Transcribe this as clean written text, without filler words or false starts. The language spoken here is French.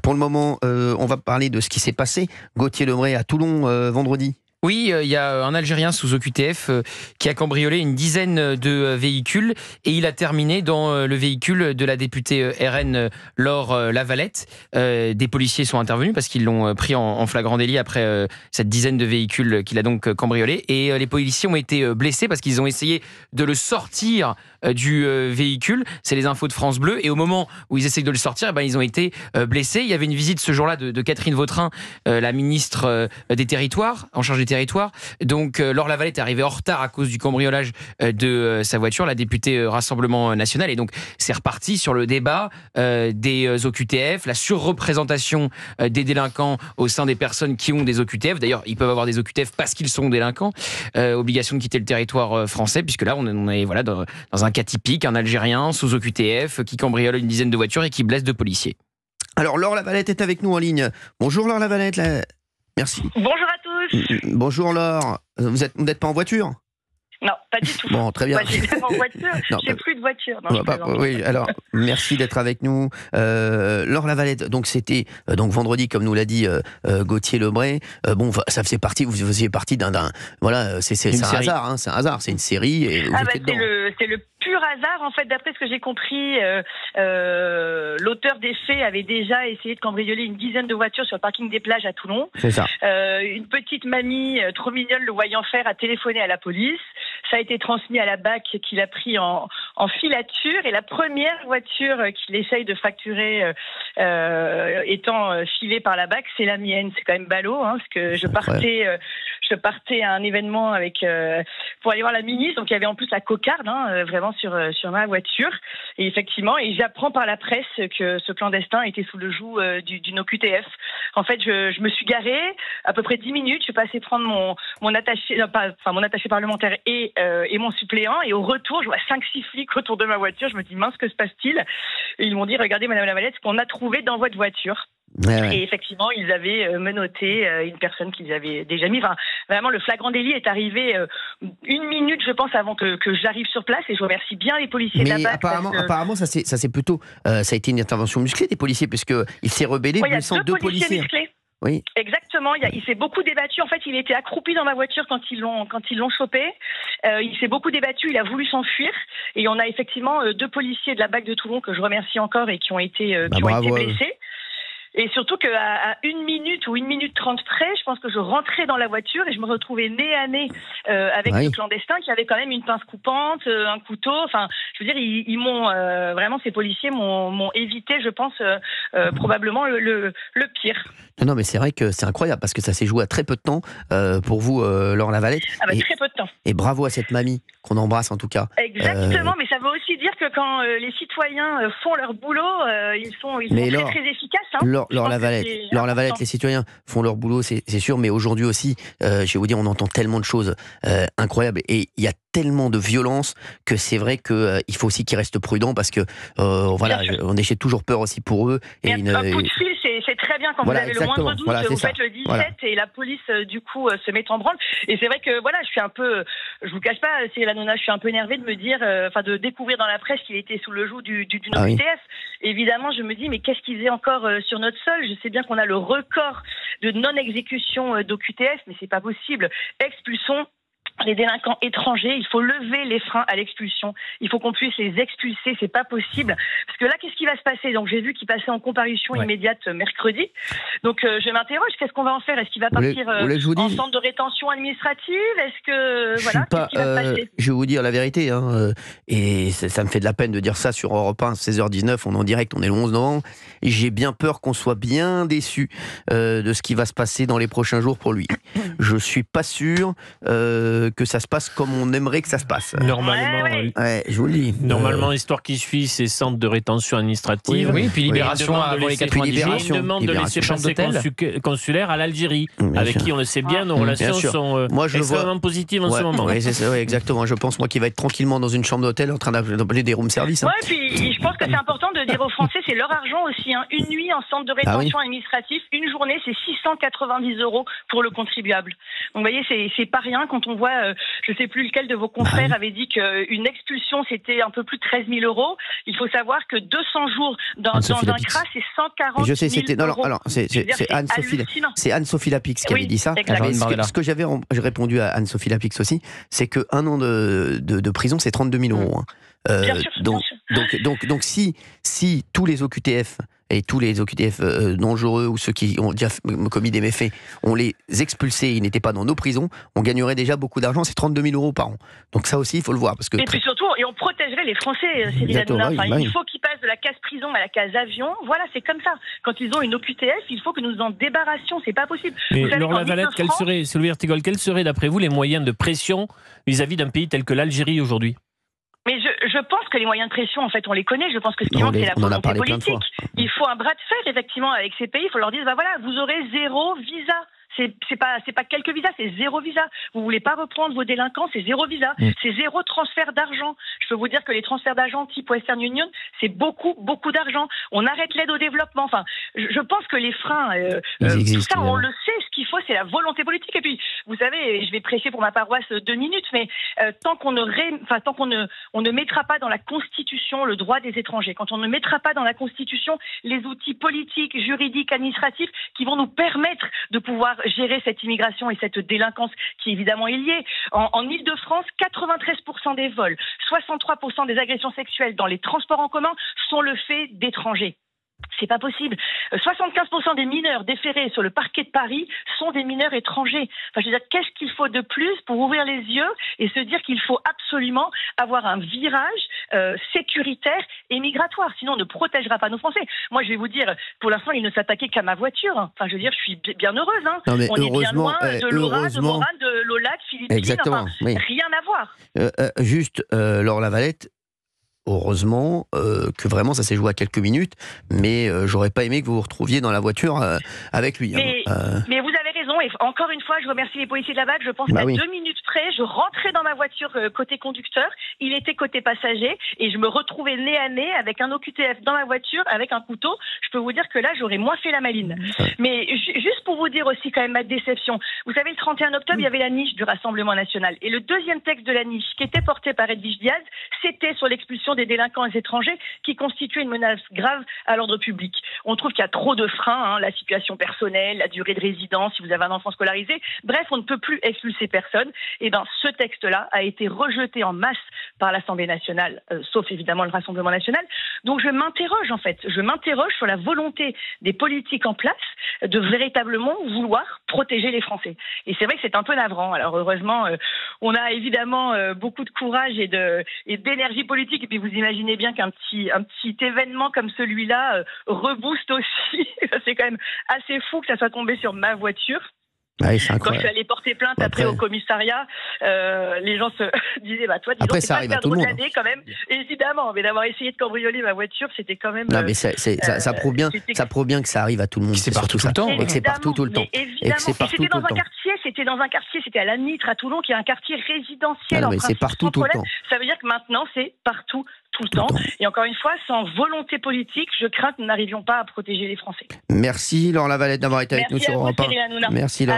pour le moment, on va parler de ce qui s'est passé. Gauthier Lebray à Toulon vendredi. Oui, il y a un Algérien sous OQTF qui a cambriolé une dizaine de véhicules et il a terminé dans le véhicule de la députée RN Laure Lavalette. Des policiers sont intervenus parce qu'ils l'ont pris en flagrant délit après cette dizaine de véhicules qu'il a donc cambriolé. Et les policiers ont été blessés parce qu'ils ont essayé de le sortir du véhicule. C'est les infos de France Bleu. Et au moment où ils essayent de le sortir, ils ont été blessés. Il y avait une visite ce jour-là de Catherine Vautrin, la ministre des Territoires, en charge des Territoires. Donc Laure Lavalette est arrivée en retard à cause du cambriolage de sa voiture, la députée Rassemblement National. Et donc c'est reparti sur le débat des OQTF, la surreprésentation des délinquants au sein des personnes qui ont des OQTF. D'ailleurs, ils peuvent avoir des OQTF parce qu'ils sont délinquants. Obligation de quitter le territoire français, puisque là, on est dans un cas typique, un Algérien sous OQTF qui cambriole une dizaine de voitures et qui blesse 2 policiers. Alors, Laure Lavalette est avec nous en ligne. Bonjour Laure Lavalette. Merci. Bonjour à tous. Bonjour Laure. Vous n'êtes pas en voiture ? Non, pas du tout. Bon, très bien. Moi, j'ai en voiture. J'ai plus de voiture. Non, oui, alors, merci d'être avec nous. Laure Lavalette, donc c'était vendredi, comme nous l'a dit Gauthier Lebray. Ça faisait partie, vous faisiez partie d'un voilà, c'est un hasard, c'est un hasard, c'est une série. Et c'est le pur hasard, en fait, d'après ce que j'ai compris. L'auteur des faits avait déjà essayé de cambrioler une dizaine de voitures sur le parking des plages à Toulon. C'est ça. Une petite mamie trop mignonne, le voyant faire, a téléphoné à la police. Ça a été transmis à la BAC qu'il a pris en filature. Et la première voiture qu'il essaye de facturer étant filée par la BAC, c'est la mienne. C'est quand même ballot, parce que je partais à un événement pour aller voir la ministre. Donc il y avait en plus la cocarde, vraiment sur ma voiture. Et effectivement, j'apprends par la presse que ce clandestin était sous le joug d'une OQTF. En fait, je me suis garée à peu près 10 minutes. Je suis passée prendre mon attaché parlementaire et mon suppléant. Et au retour, je vois 5-6 flics autour de ma voiture. Je me dis, mince, que se passe-t-il ? Et ils m'ont dit, regardez, Madame Lavalette, ce qu'on a trouvé dans votre voiture. Ouais. Et effectivement, ils avaient menotté une personne qu'ils avaient déjà mis. Enfin, vraiment, le flagrant délit est arrivé 1 minute, je pense, avant que j'arrive sur place. Et je remercie bien les policiers de la BAC. Apparemment, ça c'est plutôt, ça a été une intervention musclée des policiers, puisque il s'est rebellé, blessant 2 policiers. Musclés. Oui. Exactement. Il s'est beaucoup débattu. En fait, il était accroupi dans ma voiture quand ils l'ont chopé. Il s'est beaucoup débattu. Il a voulu s'enfuir. Et on a effectivement 2 policiers de la BAC de Toulon que je remercie encore et qui ont été blessés. Et surtout qu'à 1 minute ou 1 minute 30 près, je pense que je rentrais dans la voiture et je me retrouvais nez à nez avec ce clandestin qui avait quand même une pince coupante, un couteau. Enfin, je veux dire, ils m'ont vraiment, ces policiers m'ont évité, je pense, probablement le pire. Non, mais c'est vrai que c'est incroyable parce que ça s'est joué à très peu de temps pour vous, Laure Lavalette. Très peu de temps. Et bravo à cette mamie qu'on embrasse en tout cas. Exactement, mais ça veut aussi dire que quand les citoyens font leur boulot, ils sont très efficaces. Laure Lavalette, les citoyens font leur boulot, c'est sûr, mais aujourd'hui aussi, je vais vous dire, on entend tellement de choses incroyables et il y a tellement de violence que c'est vrai qu'il faut aussi qu'ils restent prudents parce que on a toujours peur aussi pour eux. Et un coup de fil, c'est très bien quand vous avez le moindre doute, vous faites le 17 et la police du coup se met en branle. Et c'est vrai que je suis un peu, je vous cache pas, c'est la nonna, je suis un peu énervée de me dire, de découvrir dans la presse qu'il était sous le joug d'une OQTF. Évidemment, je me dis, mais qu'est-ce qu'ils aient encore sur notre sol ? Je sais bien qu'on a le record de non-exécution d'OQTF, mais c'est pas possible. Expulsons les délinquants étrangers, il faut lever les freins à l'expulsion. Il faut qu'on puisse les expulser, c'est pas possible. Parce que là, qu'est-ce qui va se passer ? Donc j'ai vu qu'il passait en comparution immédiate mercredi. Donc je m'interroge, qu'est-ce qu'on va en faire ? Est-ce qu'il va partir en centre de rétention administrative ? Est-ce que qu'est-ce qui va se passer ? Je vais vous dire la vérité, et ça me fait de la peine de dire ça sur Europe 1, 16h19, on est en direct, on est le 11 novembre. Et j'ai bien peur qu'on soit bien déçus de ce qui va se passer dans les prochains jours pour lui. Je suis pas sûr que ça se passe comme on aimerait que ça se passe. Normalement, je vous le dis. Normalement, l'histoire qui suit, c'est centre de rétention administrative. Oui, puis libération avant les 90 jours. Une demande de laisser passer consulaire à l'Algérie, avec qui on le sait bien, nos relations sont extrêmement positives en ce moment. Oui, exactement. Je pense, moi, qu'il va être tranquillement dans une chambre d'hôtel en train d'appeler des room service. Puis je pense que c'est important de dire aux Français, c'est leur argent aussi. Une nuit en centre de rétention administrative, une journée, c'est 690 € pour le contribuable. coupable. Donc vous voyez, c'est pas rien quand on voit, je sais plus lequel de vos confrères avait dit qu'une expulsion c'était un peu plus de 13 000 €. Il faut savoir que 200 jours dans un CRA, c'est 140 000 €. Je sais, c'était c'est Anne-Sophie Lapix qui avait dit ça. Ce que j'avais répondu à Anne-Sophie Lapix aussi, c'est que 1 an de prison, c'est 32 000 €. Bien sûr, donc si tous les OQTF et tous les OQTF dangereux ou ceux qui ont déjà commis des méfaits, on les expulsait, ils n'étaient pas dans nos prisons, on gagnerait déjà beaucoup d'argent, c'est 32 000 € par an. Donc ça aussi, il faut le voir. Parce que et puis surtout, on protégerait les Français, Cyril Hanouna. Il faut qu'ils passent de la case prison à la case avion. Voilà, c'est comme ça. Quand ils ont une OQTF, il faut que nous en débarrassions. C'est pas possible. Laure Lavalette, Sylvie Artigol, quels seraient d'après vous les moyens de pression vis-à-vis d'un pays tel que l'Algérie aujourd'hui ? Mais je pense que les moyens de pression, en fait, on les connaît. Je pense que ce qui manque, c'est la volonté politique. Il faut un bras de fer, effectivement, avec ces pays. Il faut leur dire, voilà, vous aurez 0 visa. C'est pas quelques visas, c'est 0 visa. Vous voulez pas reprendre vos délinquants, c'est 0 visa. C'est 0 transfert d'argent. Je peux vous dire que les transferts d'argent type Western Union, c'est beaucoup d'argent. On arrête l'aide au développement. Enfin, je pense que les freins, tout ça, on le sait. Ce qu'il faut, c'est la volonté politique. Et puis, vous savez, je vais prêcher pour ma paroisse 2 minutes, mais tant qu'on ne mettra pas dans la Constitution le droit des étrangers, quand on ne mettra pas dans la Constitution les outils politiques, juridiques, administratifs qui vont nous permettre de pouvoir gérer cette immigration et cette délinquance qui évidemment est liée. En Île-de-France, 93% des vols, 63% des agressions sexuelles dans les transports en commun sont le fait d'étrangers. C'est pas possible. 75% des mineurs déférés sur le parquet de Paris sont des mineurs étrangers. Enfin, je veux dire, qu'est-ce qu'il faut de plus pour ouvrir les yeux et se dire qu'il faut absolument avoir un virage sécuritaire et migratoire. Sinon, on ne protégera pas nos Français. Moi, je vais vous dire, pour l'instant, il ne s'attaquait qu'à ma voiture. Enfin, je veux dire, je suis bien heureuse. Hein. Non, mais on est bien loin de Laura, de Morane, de Lola, de Philippine. Exactement. Enfin, rien à voir. Laure Lavalette, heureusement que vraiment ça s'est joué à quelques minutes, mais j'aurais pas aimé que vous vous retrouviez dans la voiture avec lui. Mais vous avez raison, et encore une fois, je remercie les policiers de la BAC. Je pense qu'à 2 minutes près, je rentrais dans ma voiture côté conducteur, il était côté passager, et je me retrouvais nez à nez avec un OQTF dans ma voiture, avec un couteau. Je peux vous dire que là, j'aurais moins fait la maline. Mais juste pour vous dire aussi quand même ma déception, vous savez, le 31 octobre, il y avait la niche du Rassemblement national, et le deuxième texte de la niche, qui était porté par Edwige Diaz, c'était sur l'expulsion des délinquants étrangers qui constituaient une menace grave à l'ordre public. On trouve qu'il y a trop de freins, la situation personnelle, la durée de résidence, si vous avez un enfant scolarisé. Bref, on ne peut plus expulser personne. Et ben, ce texte-là a été rejeté en masse par l'Assemblée nationale, sauf évidemment le Rassemblement national. Donc je m'interroge en fait. Je m'interroge sur la volonté des politiques en place de véritablement vouloir protéger les Français. Et c'est vrai que c'est un peu navrant. Alors heureusement, on a évidemment beaucoup de courage et d'énergie politique. Et puis vous imaginez bien qu'un petit événement comme celui-là rebooste aussi. C'est quand même assez fou que ça soit tombé sur ma voiture. Ouais, quand je suis allée porter plainte après au commissariat, les gens se disaient toi, dis après donc, ça arrive à tout le monde quand même, évidemment, mais d'avoir essayé de cambrioler ma voiture, c'était quand même. Non, mais ça prouve bien que ça arrive à tout le monde. C'est partout tout le temps, et que c'est partout tout le temps. Évidemment, c'était dans un quartier, c'était à La Nitre à Toulon, qui est un quartier résidentiel. Non, mais c'est partout tout le temps. Ça veut dire que maintenant c'est partout tout le temps. Et encore une fois, sans volonté politique, je crains que nous n'arrivions pas à protéger les Français. Merci Laure Lavalette d'avoir été avec nous sur Europe 1. Merci à vous, Cyril Hanouna. Merci Laure.